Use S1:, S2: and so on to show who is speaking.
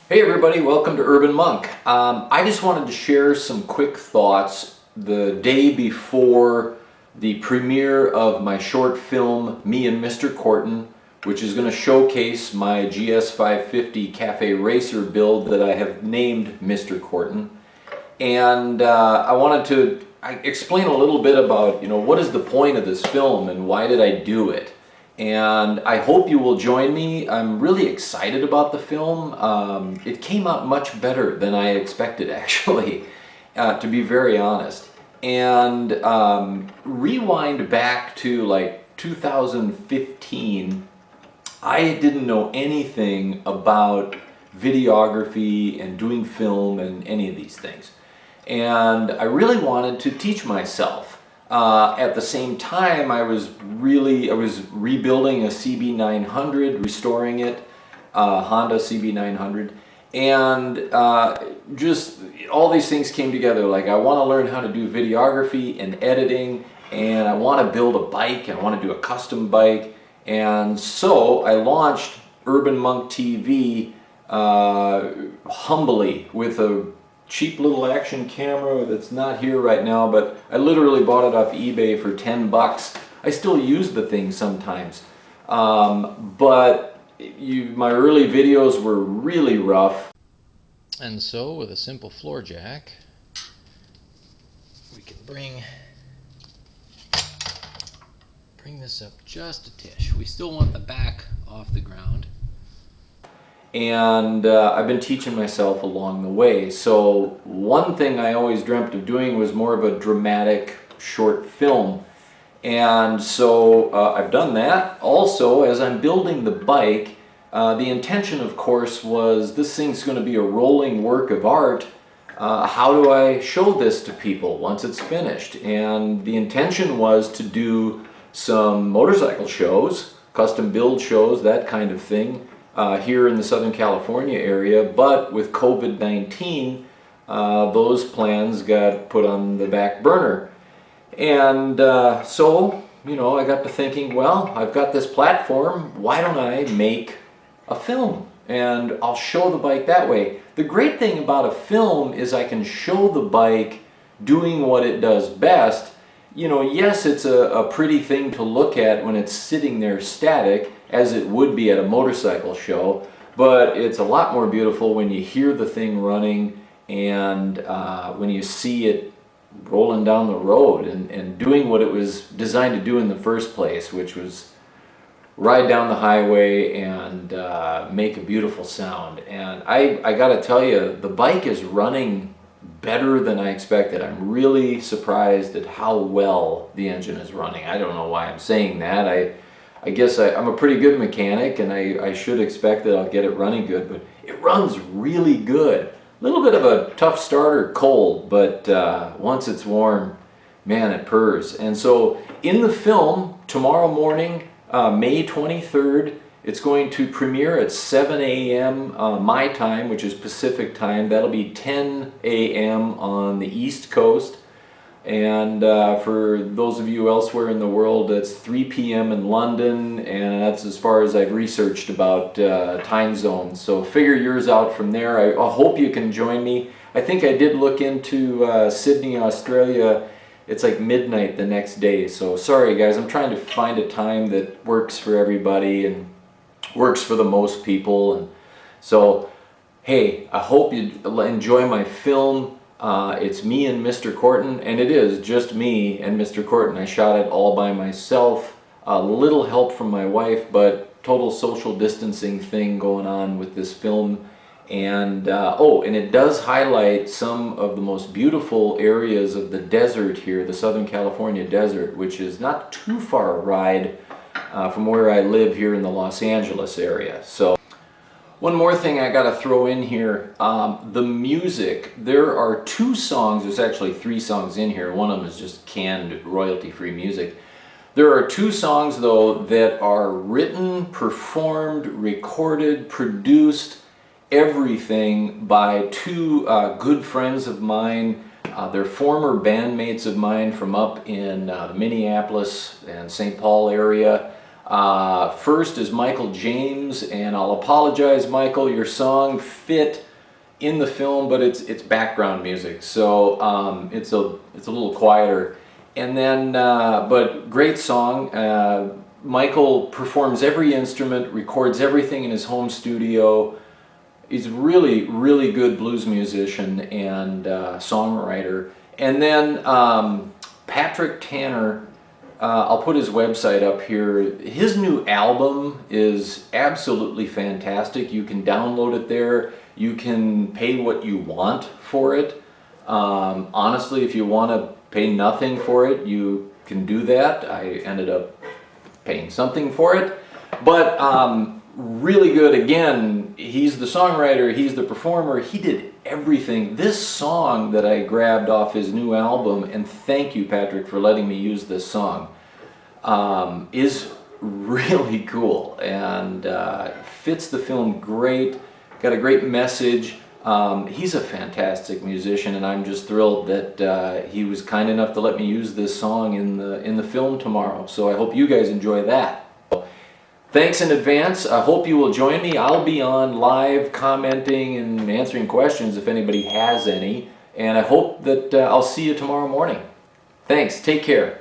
S1: Hey everybody, welcome to Urban Monk. I just wanted to share some quick thoughts the day before the premiere of my short film, Me and Mr. Kortan, which is going to showcase my GS 550 Cafe Racer build that I have named Mr. Kortan. And I wanted to explain a little bit about, what is the point of this film and why did I do it? And I hope you will join me. I'm really excited about the film. It came out much better than I expected, actually, to be very honest. And rewind back to like 2015, I didn't know anything about videography and doing film and any of these things. And I really wanted to teach myself. At the same time, I was rebuilding a CB900, restoring it, Honda CB900, and just all these things came together. Like, I want to learn how to do videography and editing, and I want to build a bike, and I want to do a custom bike, and so I launched Urban Monk TV humbly with a cheap little action camera that's not here right now, but I literally bought it off eBay for 10 bucks. I still use the thing sometimes. But my early videos were really rough. And so with a simple floor jack, we can bring this up just a tish. We still want the back off the ground. And I've been teaching myself along the way. So one thing I always dreamt of doing was more of a dramatic short film. And so I've done that. Also, as I'm building the bike, the intention, of course, was this thing's going to be a rolling work of art. How do I show this to people once it's finished? And the intention was to do some motorcycle shows, custom build shows, that kind of thing. Here in the Southern California area, but with COVID-19, those plans got put on the back burner. And so, I got to thinking, well, I've got this platform, why don't I make a film? And I'll show the bike that way. The great thing about a film is I can show the bike doing what it does best. Yes, it's a pretty thing to look at when it's sitting there static, as it would be at a motorcycle show, but it's a lot more beautiful when you hear the thing running and when you see it rolling down the road and doing what it was designed to do in the first place, which was ride down the highway and make a beautiful sound. And I gotta tell you, the bike is running better than I expected. I'm really surprised at how well the engine is running. I don't know why I'm saying that. I guess I'm a pretty good mechanic and I should expect that I'll get it running good, but it runs really good. A little bit of a tough starter cold, but once it's warm, man, it purrs. And so in the film, tomorrow morning, May 23rd, it's going to premiere at 7 a.m. My time, which is Pacific time. That'll be 10 a.m. on the East Coast. And for those of you elsewhere in the world, that's 3 p.m. in London, and that's as far as I've researched about time zones. So figure yours out from there. I hope you can join me. I think I did look into Sydney, Australia. It's like midnight the next day. So sorry guys, I'm trying to find a time that works for everybody and works for the most people. And so, hey, I hope you enjoy my film. It's me and Mr. Kortan, and it is just me and Mr. Kortan. I shot it all by myself, a little help from my wife, but total social distancing thing going on with this film. And and it does highlight some of the most beautiful areas of the desert here, the Southern California desert, which is not too far a ride from where I live here in the Los Angeles area. So one more thing I gotta throw in here, the music. There are 2 songs, there's actually 3 songs in here. One of them is just canned royalty-free music. There are 2 songs though that are written, performed, recorded, produced, everything by 2 good friends of mine. They're former bandmates of mine from up in the Minneapolis and St. Paul area. First is Michael James, and I'll apologize, Michael, your song fit in the film, but it's background music, so it's a little quieter. And then, but great song. Michael performs every instrument, records everything in his home studio. He's really, really good blues musician and songwriter. And then Patrick Tanner, I'll put his website up here. His new album is absolutely fantastic. You can download it there. You can pay what you want for it. Honestly, if you want to pay nothing for it, you can do that. I ended up paying something for it. But really good. Again, he's the songwriter, he's the performer, he did everything. This song that I grabbed off his new album, and thank you, Patrick, for letting me use this song, is really cool and fits the film great, got a great message. He's a fantastic musician, and I'm just thrilled that he was kind enough to let me use this song in the film tomorrow. So I hope you guys enjoy that. Thanks in advance. I hope you will join me. I'll be on live commenting and answering questions if anybody has any. And I hope that I'll see you tomorrow morning. Thanks. Take care.